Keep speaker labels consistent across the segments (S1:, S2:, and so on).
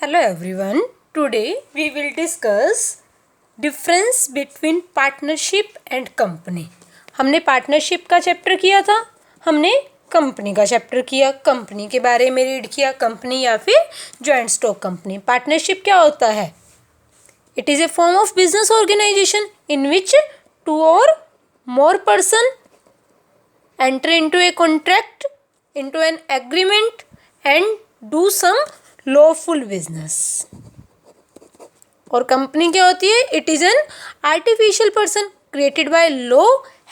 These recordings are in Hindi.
S1: Hello everyone. Today we will discuss difference between partnership and company. हमने पार्टनरशिप का चैप्टर किया था, हमने कंपनी का चैप्टर किया, कंपनी के बारे में रीड किया, कंपनी या फिर जॉइंट स्टॉक कंपनी. पार्टनरशिप क्या होता है? It is a form of business organisation in which 2 or more person enter into a contract, into an agreement and do some lawful business. और कंपनी क्या होती है? It is an artificial person created by law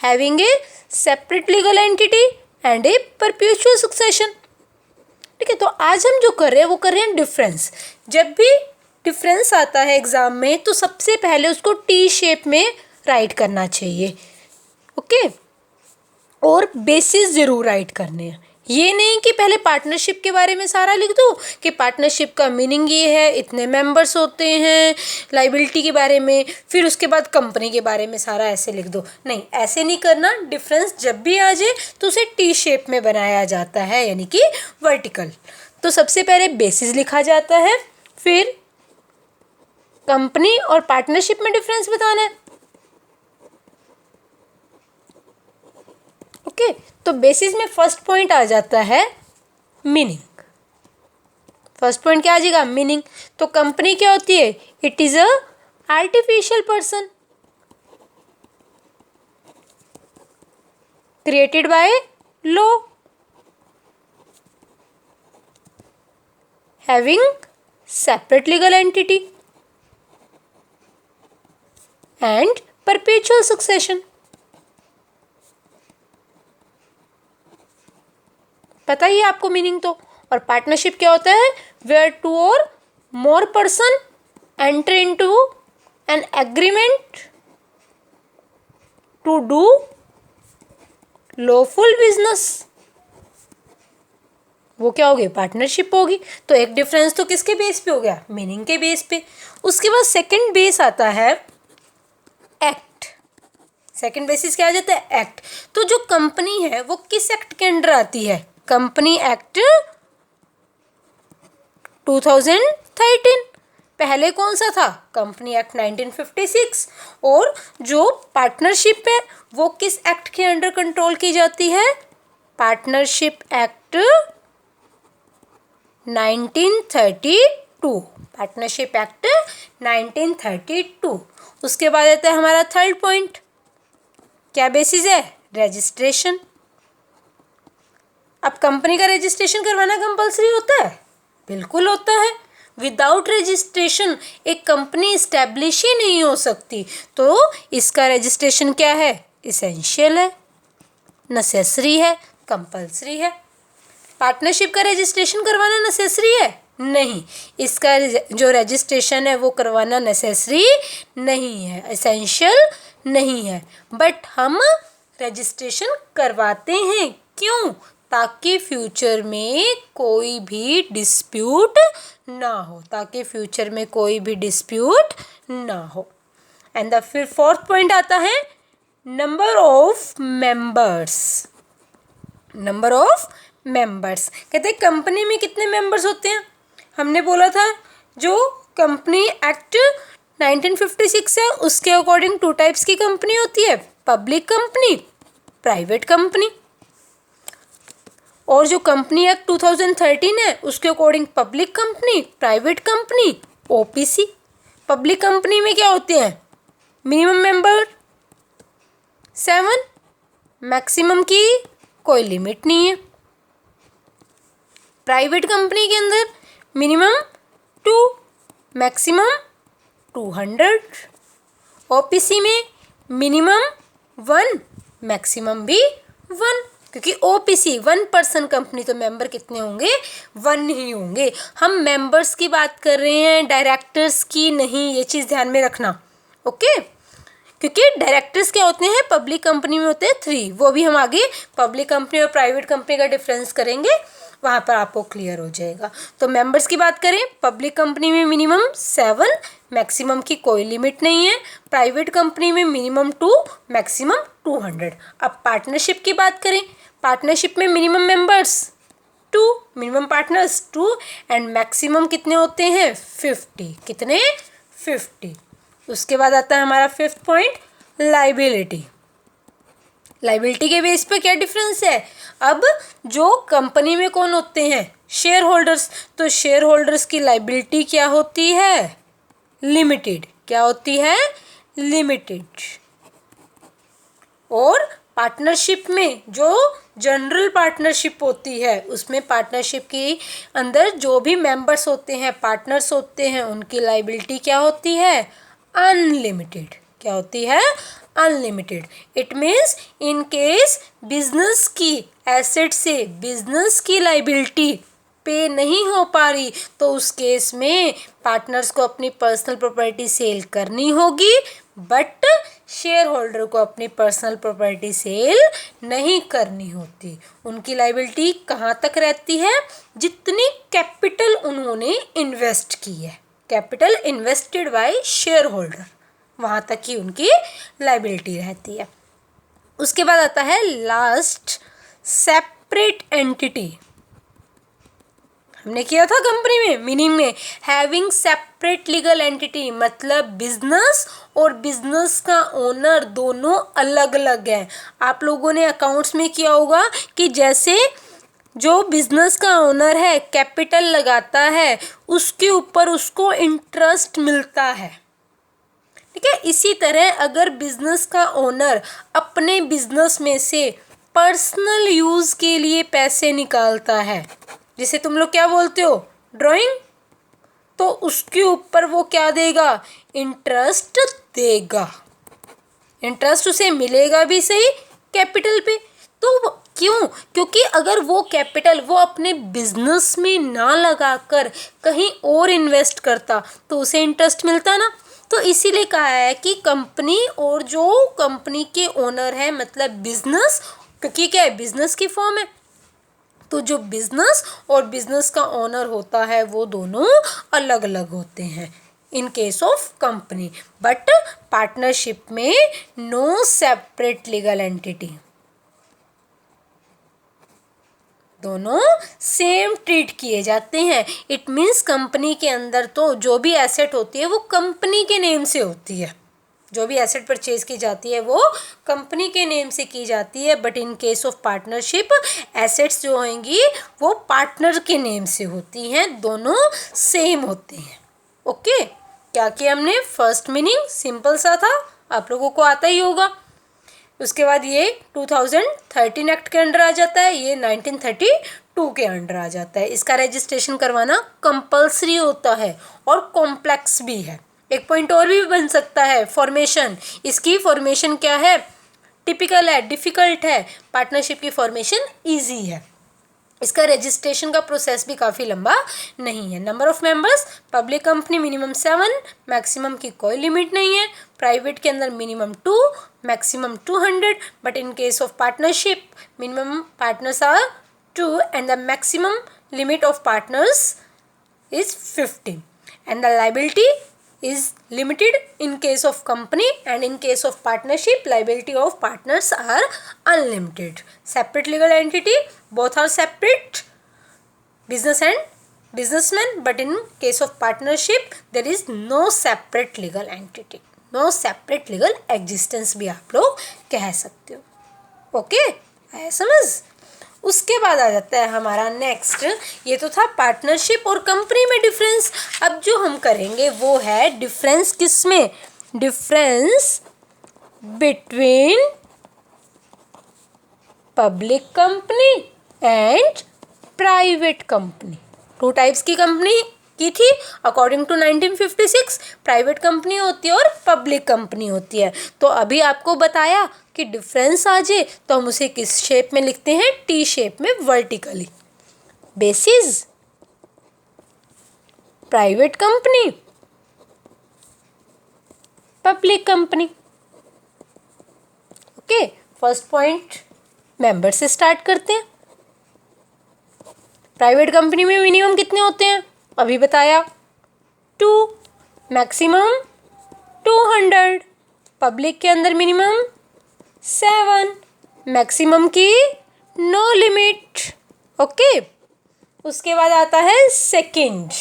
S1: having a separate legal entity and A perpetual succession. ठीक है, तो आज हम जो कर रहे हैं वो कर रहे हैं डिफरेंस. जब भी डिफरेंस आता है एग्जाम में तो सबसे पहले उसको टी शेप में राइट करना चाहिए. ओके, और बेसिस ज़रूर राइट करने हैं. ये नहीं कि पहले पार्टनरशिप के बारे में सारा लिख दो कि पार्टनरशिप का मीनिंग ये है, इतने मेंबर्स होते हैं, लाइबिलिटी के बारे में, फिर उसके बाद कंपनी के बारे में सारा ऐसे लिख दो. नहीं, ऐसे नहीं करना. डिफरेंस जब भी आ जाए तो उसे टी शेप में बनाया जाता है, यानी कि वर्टिकल. तो सबसे पहले बेसिस लिखा जाता है, फिर कंपनी और पार्टनरशिप में डिफरेंस बताना है. ओके, तो बेसिस में फर्स्ट पॉइंट आ जाता है मीनिंग. फर्स्ट पॉइंट क्या आ जाएगा? मीनिंग. तो कंपनी क्या होती है? It is a artificial person created by law having separate legal entity and perpetual succession. पता ही है आपको मीनिंग तो. और पार्टनरशिप क्या होता है? Where 2 or more person enter into an agreement to do lawful business. वो क्या होगी? पार्टनरशिप होगी. तो एक डिफरेंस तो किसके बेस पे हो गया? मीनिंग के बेस पे. उसके बाद सेकंड बेस आता है एक्ट. सेकंड बेसिस क्या आ जाता है? एक्ट. तो जो कंपनी है वो किस एक्ट के अंडर आती है? Company act 2013. पहले कौन सा था? Company act 1956. और जो पार्टनरशिप है वो किस एक्ट के अंडर कंट्रोल की जाती है? Partnership act 1932. Partnership act 1932. उसके बाद आता है हमारा थर्ड पॉइंट. क्या बेसिस है? रजिस्ट्रेशन. अब कंपनी का रजिस्ट्रेशन करवाना कंपलसरी होता है? बिल्कुल होता है. विदाउट रजिस्ट्रेशन एक कंपनी इस्टेब्लिश ही नहीं हो सकती. तो इसका रजिस्ट्रेशन क्या है? इसेंशियल है, नेसेसरी है, कंपलसरी है. पार्टनरशिप का रजिस्ट्रेशन करवाना नेसेसरी है? नहीं. इसका जो रजिस्ट्रेशन है वो करवाना नेसेसरी नहीं है, एसेंशियल नहीं है, बट हम रजिस्ट्रेशन करवाते हैं. क्यों? ताकि फ्यूचर में कोई भी डिस्प्यूट ना हो. ताकि फ्यूचर में कोई भी डिस्प्यूट ना हो. एंड द फिर फोर्थ पॉइंट आता है number of members. Number of members कहते हैं कंपनी में कितने मेंबर्स होते हैं? हमने बोला था जो कंपनी एक्ट 1956 है उसके अकॉर्डिंग 2 टाइप्स की कंपनी होती है, पब्लिक कंपनी, प्राइवेट कंपनी. और जो कंपनी एक्ट 2013 है उसके according public company, private company, OPC. Public company में क्या होते हैं? मिनिमम मेंबर 7, मैक्सिमम की कोई लिमिट नहीं है. प्राइवेट कंपनी के अंदर मिनिमम 2, मैक्सिमम 200. ओपीसी में मिनिमम 1, मैक्सिमम भी 1. क्योंकि ओपीसी 1 पर्सन कंपनी, तो मेंबर कितने होंगे? 1 ही होंगे. हम मेंबर्स की बात कर रहे हैं, डायरेक्टर्स की नहीं. ये चीज़ ध्यान में रखना. ओके, क्योंकि डायरेक्टर्स क्या होते हैं? पब्लिक कंपनी में होते हैं 3. वो भी हम आगे पब्लिक कंपनी और प्राइवेट कंपनी का डिफरेंस करेंगे, वहाँ पर आपको क्लियर हो जाएगा. तो मेंबर्स की बात करें, पब्लिक कंपनी में मिनिमम 7, मैक्सिमम की कोई लिमिट नहीं है. प्राइवेट कंपनी में मिनिमम 2, मैक्सिमम 200. अब पार्टनरशिप की बात करें, पार्टनरशिप में minimum members 2, minimum partners 2 and maximum कितने होते हैं 50, कितने 50। उसके बाद आता है हमारा 5th पॉइंट, लाइबिलिटी। लाइबिलिटी के बेस पे क्या डिफरेंस है, अब जो कंपनी में कौन होते हैं, शेयर होल्डर्स, तो शेयर होल्डर्स की लाइबिलिटी क्या होती है, लिमिटेड, क्या होती है, लिमिटेड। और पार्टनरशिप में जो जनरल पार्टनरशिप होती है उसमें पार्टनरशिप के अंदर जो भी मेंबर्स होते हैं, पार्टनर्स होते हैं, उनकी लाइबिलिटी क्या होती है, अनलिमिटेड, क्या होती है, unlimited. It means in case business की एसेट से बिजनेस की लाइबिलिटी पे नहीं हो पा रही तो उस केस में पार्टनर्स को अपनी पर्सनल प्रॉपर्टी सेल करनी होगी, बट शेयर होल्डर को अपनी पर्सनल प्रॉपर्टी सेल नहीं करनी होती। उनकी लाइबिलिटी कहाँ तक रहती है, जितनी कैपिटल उन्होंने इन्वेस्ट की है, capital invested bye share holder, वहाँ तक ही उनकी लाइबिलिटी रहती है। उसके बाद आता है लास्ट, सेपरेट एंटिटी। हमने किया था कंपनी में, मीनिंग में हैविंग सेपरेट लीगल एंटिटी, मतलब बिजनेस और बिजनेस का ओनर दोनों अलग अलग है। आप लोगों ने अकाउंट्स में किया होगा कि जैसे जो बिजनेस का ओनर है कैपिटल लगाता है, उसके ऊपर उसको इंटरेस्ट मिलता है, ठीक है। इसी तरह अगर बिजनेस का ओनर अपने बिजनेस में से पर्सनल यूज के लिए पैसे निकालता है, जिसे तुम लोग क्या बोलते हो, ड्राइंग, तो उसके ऊपर वो क्या देगा, इंटरेस्ट देगा। इंटरेस्ट उसे मिलेगा भी सही कैपिटल पे, तो क्यों, क्योंकि अगर वो कैपिटल वो अपने बिजनेस में ना लगाकर कहीं और इन्वेस्ट करता तो उसे इंटरेस्ट मिलता ना। तो इसीलिए कहा है कि कंपनी और जो कंपनी के ओनर है, मतलब बिजनेस, क्योंकि क्या है, बिजनेस की फॉर्म है, तो जो बिजनेस और बिजनेस का ओनर होता है वो दोनों अलग अलग होते हैं इन case of company, but partnership में नो सेपरेट लीगल एंटिटी, दोनों सेम ट्रीट किए जाते हैं। इट मीन्स कंपनी के अंदर तो जो भी एसेट होती है वो कंपनी के नेम से होती है, जो भी एसेट परचेज की जाती है वो कंपनी के नेम से की जाती है, but in case of partnership assets जो होंगी वो पार्टनर के नेम से होती हैं, दोनों सेम होते हैं। ओके, क्या किया हमने, फर्स्ट मीनिंग सिंपल सा था, आप लोगों को आता ही होगा। उसके बाद ये 2013 एक्ट के अंडर आ जाता है, ये 1932 के अंडर आ जाता है। इसका रजिस्ट्रेशन करवाना कंपल्सरी होता है और कॉम्प्लेक्स भी है। एक पॉइंट और भी बन सकता है, फॉर्मेशन, इसकी फॉर्मेशन क्या है, टिपिकल है, डिफ़िकल्ट है, पार्टनरशिप की फॉर्मेशन ईजी है। इसका रजिस्ट्रेशन का प्रोसेस भी काफ़ी लंबा नहीं है। Number of members, public company minimum 7, maximum की कोई लिमिट नहीं है, प्राइवेट के अंदर minimum 2, maximum 200, but in case of partnership minimum partners are 2 and the maximum limit of partners is 50 and the liability is limited in case of company, and in case of partnership liability of partners are unlimited. Separate legal entity, both are separate, business and businessman, but in case of partnership there is no separate legal entity, no separate legal existence भी आप लोग कह सकते हो। ओके, आया समझ। उसके बाद आ जाता है हमारा नेक्स्ट, ये तो था पार्टनरशिप और कंपनी में डिफरेंस। अब जो हम करेंगे वो है डिफरेंस किस में, difference between public company and private company. 2 types की कंपनी की थी अकॉर्डिंग टू 1956, प्राइवेट कंपनी होती है और पब्लिक कंपनी होती है। तो अभी आपको बताया कि डिफरेंस आ जाए तो हम उसे किस शेप में लिखते हैं, टी शेप में, vertically. Basis private company, public company. Okay, first point member से स्टार्ट करते हैं। प्राइवेट कंपनी में मिनिमम कितने होते हैं, अभी बताया 2, मैक्सिमम 200, पब्लिक के अंदर मिनिमम 7, मैक्सिमम की नो लिमिट। ओके, उसके बाद आता है सेकंड,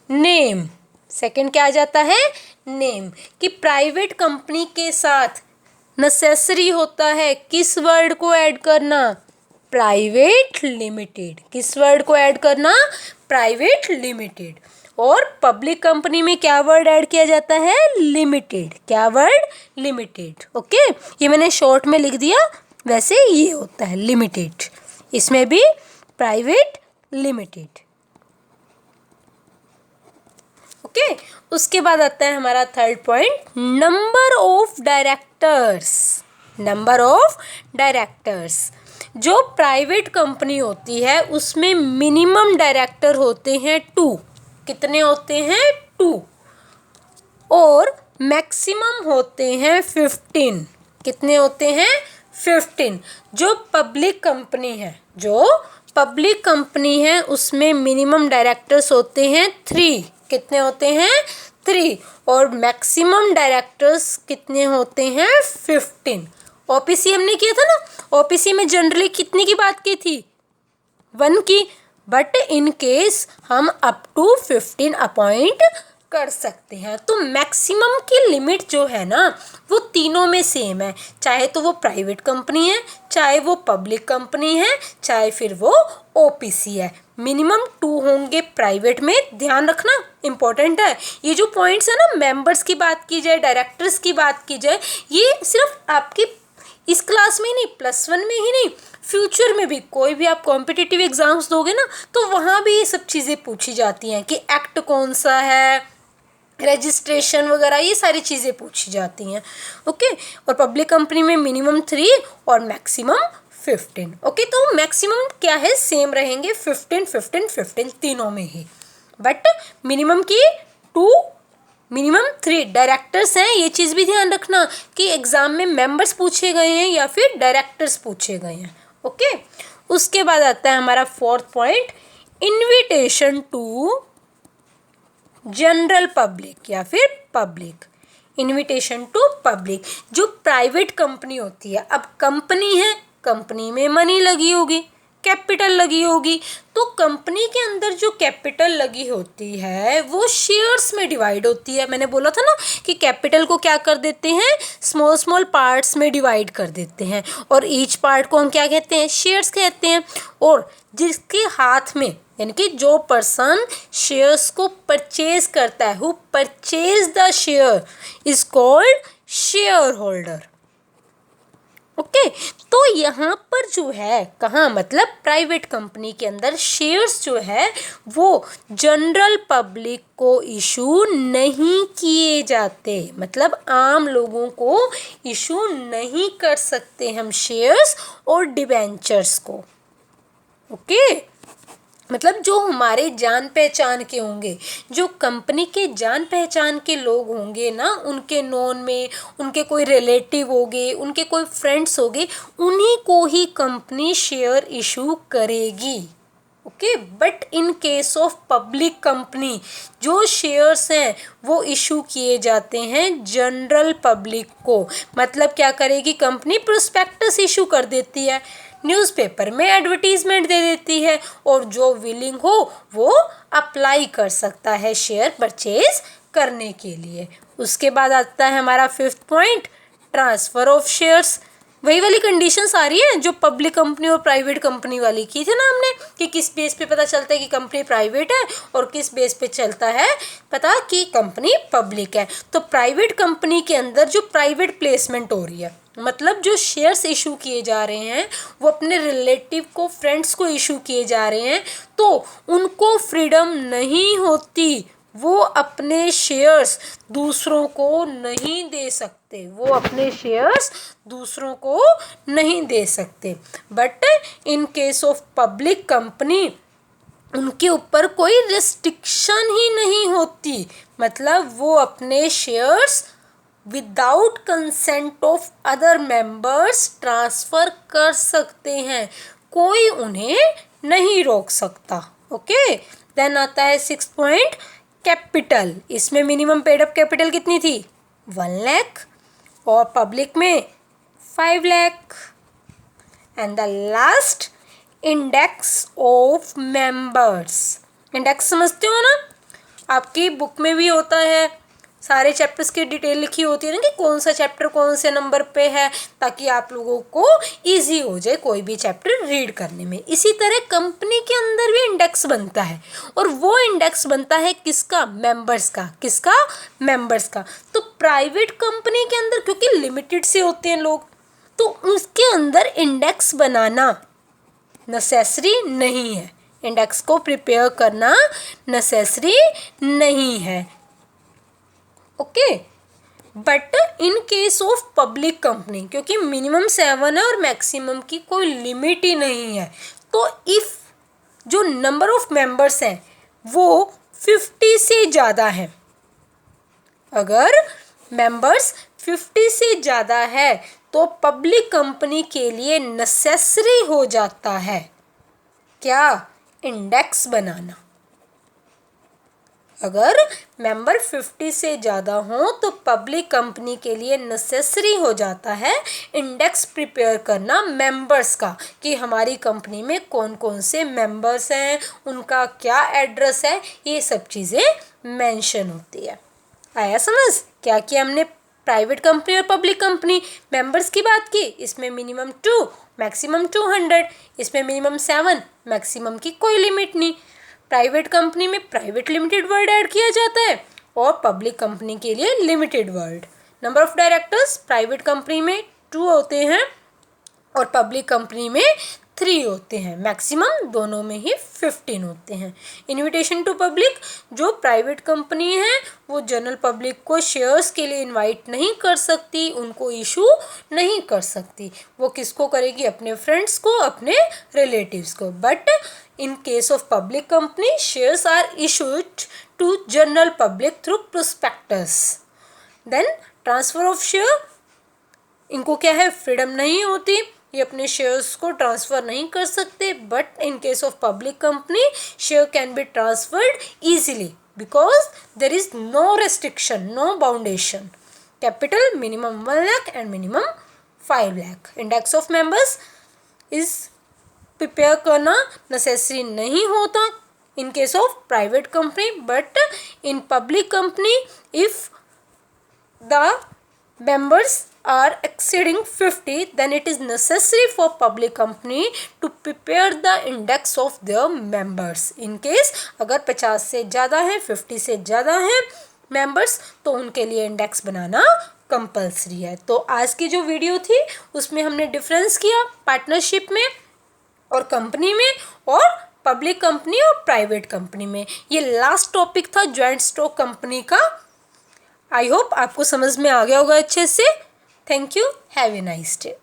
S1: नेम। सेकंड क्या आ जाता है? नेम। कि प्राइवेट कंपनी के साथ नेसेसरी होता है किस वर्ड को ऐड करना? Private limited. किस वर्ड को ऐड करना? Private limited. और पब्लिक कंपनी में क्या वर्ड ऐड किया जाता है? लिमिटेड। क्या वर्ड? लिमिटेड। ओके, ये मैंने शॉर्ट में लिख दिया, वैसे ये होता है लिमिटेड। इसमें भी प्राइवेट लिमिटेड। ओके, उसके बाद आता है हमारा third point, number of directors. Number of directors. जो प्राइवेट कंपनी होती है उसमें मिनिमम डायरेक्टर होते हैं 2। कितने होते हैं? 2। और मैक्सिमम होते हैं 15। कितने होते हैं? 15। जो पब्लिक कंपनी है उसमें मिनिमम डायरेक्टर्स होते हैं 3। कितने होते हैं? 3। और मैक्सिमम डायरेक्टर्स कितने होते हैं? 15। ओपीसी हमने किया था ना, ओपीसी में जनरली कितने की बात की थी? 1 की। बट इन केस हम अप टू 15 अपॉइंट कर सकते हैं। तो मैक्सिमम की लिमिट जो है ना वो तीनों में सेम है, चाहे तो वो प्राइवेट कंपनी है, चाहे वो पब्लिक कंपनी है, चाहे फिर वो ओपीसी है। मिनिमम 2 होंगे प्राइवेट में, ध्यान रखना इंपॉर्टेंट है। ये जो पॉइंट्स है ना, मेंबर्स की बात की जाए, डायरेक्टर्स की बात की जाए, ये सिर्फ आपकी इस क्लास में ही नहीं, +1 में ही नहीं, फ्यूचर में भी कोई भी आप कॉम्पिटिटिव एग्जाम्स दोगे ना तो वहाँ भी ये सब चीज़ें पूछी जाती हैं कि एक्ट कौन सा है, रजिस्ट्रेशन वगैरह, ये सारी चीज़ें पूछी जाती हैं। ओके, और पब्लिक कंपनी में मिनिमम 3 और मैक्सिमम 15। ओके, तो मैक्सिमम क्या है? सेम रहेंगे, 15 15 15 तीनों में ही। बट मिनिमम की 2, मिनिमम 3 डायरेक्टर्स हैं। ये चीज़ भी ध्यान रखना कि एग्जाम में मेंबर्स पूछे गए हैं या फिर डायरेक्टर्स पूछे गए हैं। ओके, उसके बाद आता है हमारा fourth point, invitation to general public या फिर पब्लिक। Invitation to public. जो प्राइवेट कंपनी होती है, अब कंपनी है, कंपनी में मनी लगी होगी, कैपिटल लगी होगी, तो कंपनी के अंदर जो कैपिटल लगी होती है वो शेयर्स में डिवाइड होती है। मैंने बोला था ना कि कैपिटल को क्या कर देते हैं? स्मॉल स्मॉल पार्ट्स में डिवाइड कर देते हैं, और ईच पार्ट को हम क्या कहते हैं? शेयर्स कहते हैं। और जिसके हाथ में, यानी कि जो पर्सन शेयर्स को परचेज करता है, who purchase the share is called share holder. Okay, तो यहाँ पर जो है, कहाँ, मतलब प्राइवेट कंपनी के अंदर शेयर्स जो है वो जनरल पब्लिक को इशू नहीं किए जाते, मतलब आम लोगों को इशू नहीं कर सकते हम शेयर्स और डिबेंचर्स को। ओके, मतलब जो हमारे जान पहचान के होंगे, जो कंपनी के जान पहचान के लोग होंगे ना, उनके नॉन में उनके कोई रिलेटिव होंगे, उनके कोई फ्रेंड्स होंगे, उन्हीं को ही कंपनी शेयर इशू करेगी। Okay, but in case of public company जो शेयर्स हैं वो इशू किए जाते हैं जनरल पब्लिक को। मतलब क्या करेगी कंपनी? प्रोस्पेक्टस इशू कर देती है, न्यूज़पेपर में एडवर्टीजमेंट दे देती है, और जो विलिंग हो वो अप्लाई कर सकता है शेयर परचेज करने के लिए। उसके बाद आता है हमारा fifth point, transfer of shares. वही वाली कंडीशंस आ रही है जो पब्लिक कंपनी और प्राइवेट कंपनी वाली की थी ना हमने, कि किस बेस पे पता चलता है कि कंपनी प्राइवेट है और किस बेस पे चलता है पता कि कंपनी पब्लिक है। तो प्राइवेट कंपनी के अंदर जो प्राइवेट प्लेसमेंट हो रही है, मतलब जो शेयर्स इशू किए जा रहे हैं वो अपने रिलेटिव को, फ्रेंड्स को इशू किए जा रहे हैं, तो उनको फ्रीडम नहीं होती, वो अपने शेयर्स दूसरों को नहीं दे सकते, वो अपने शेयर्स दूसरों को नहीं दे सकते। But in case of public company उनके ऊपर कोई रिस्ट्रिक्शन ही नहीं होती, मतलब वो अपने shares without consent of other members transfer कर सकते हैं, कोई उन्हें नहीं रोक सकता। ओके, देन आता है 6 पॉइंट, कैपिटल। इसमें मिनिमम पेड अप कैपिटल कितनी थी? 1 लाख, और पब्लिक में 5 lakh. And the last, index of members. Index समझते हो ना, आपकी बुक में भी होता है, सारे चैप्टर्स की डिटेल लिखी होती है ना कि कौन सा चैप्टर कौन से नंबर पे है, ताकि आप लोगों को इजी हो जाए कोई भी चैप्टर रीड करने में। इसी तरह कंपनी के अंदर भी इंडेक्स बनता है, और वो इंडेक्स बनता है किसका? मेंबर्स का। किसका? मेंबर्स का। तो प्राइवेट कंपनी के अंदर क्योंकि लिमिटेड से होते हैं लोग, तो उसके अंदर इंडेक्स बनाना नेसेसरी नहीं है, इंडेक्स को प्रिपेयर करना नेसेसरी नहीं है। Okay, but in case of public company, क्योंकि मिनिमम 7 है और मैक्सिमम की कोई लिमिट ही नहीं है, तो इफ जो नंबर ऑफ मेंबर्स हैं वो 50 से ज़्यादा है, अगर मेंबर्स 50 से ज़्यादा है तो पब्लिक कंपनी के लिए नेसेसरी हो जाता है क्या? इंडेक्स बनाना। अगर मेंबर 50 से ज़्यादा हो तो पब्लिक कंपनी के लिए नेसेसरी हो जाता है इंडेक्स प्रिपेयर करना मेंबर्स का, कि हमारी कंपनी में कौन कौन से मेंबर्स हैं, उनका क्या एड्रेस है, ये सब चीज़ें मेंशन होती है। आया समझ? क्या किया हमने? प्राइवेट कंपनी और पब्लिक कंपनी, मेंबर्स की बात की, इसमें मिनिमम 2 मैक्सिमम 200, इसमें मिनिमम 7 मैक्सिमम की कोई लिमिट नहीं। प्राइवेट कंपनी में प्राइवेट लिमिटेड वर्ड ऐड किया जाता है और पब्लिक कंपनी के लिए limited word. Number of directors private company में 2 होते हैं और पब्लिक कंपनी में 3 होते हैं, मैक्सिमम दोनों में ही 15 होते हैं। इनविटेशन टू पब्लिक, जो प्राइवेट कंपनी है वो जनरल पब्लिक को शेयर्स के लिए इनवाइट नहीं कर सकती, उनको इशू नहीं कर सकती। वो किसको करेगी? अपने फ्रेंड्स को, अपने रिलेटिव्स को। But in case of public company, shares are issued to general public through prospectus. Then transfer of share, इनको क्या है? फ्रीडम नहीं होती, ये अपने शेयर्स को ट्रांसफ़र नहीं कर सकते। But in case of public company share can be transferred easily because there is no restriction, no boundation. Capital minimum 1 lakh and minimum 5 lakh. Index of members is prepare करना नेसेसरी नहीं होता in case of private company, but in public company if the members are exceeding 50 then it is necessary for public company to prepare the index of their members. in case अगर 50 से ज़्यादा है, 50 से ज़्यादा है members, तो उनके लिए इंडेक्स बनाना कंपल्सरी है। तो आज की जो वीडियो थी उसमें हमने डिफरेंस किया पार्टनरशिप में और कंपनी में, और पब्लिक कंपनी और प्राइवेट कंपनी में। ये लास्ट टॉपिक था जॉइंट स्टॉक कंपनी का। आई होप आपको समझ में आ गया होगा अच्छे से। Thank you, have a nice day.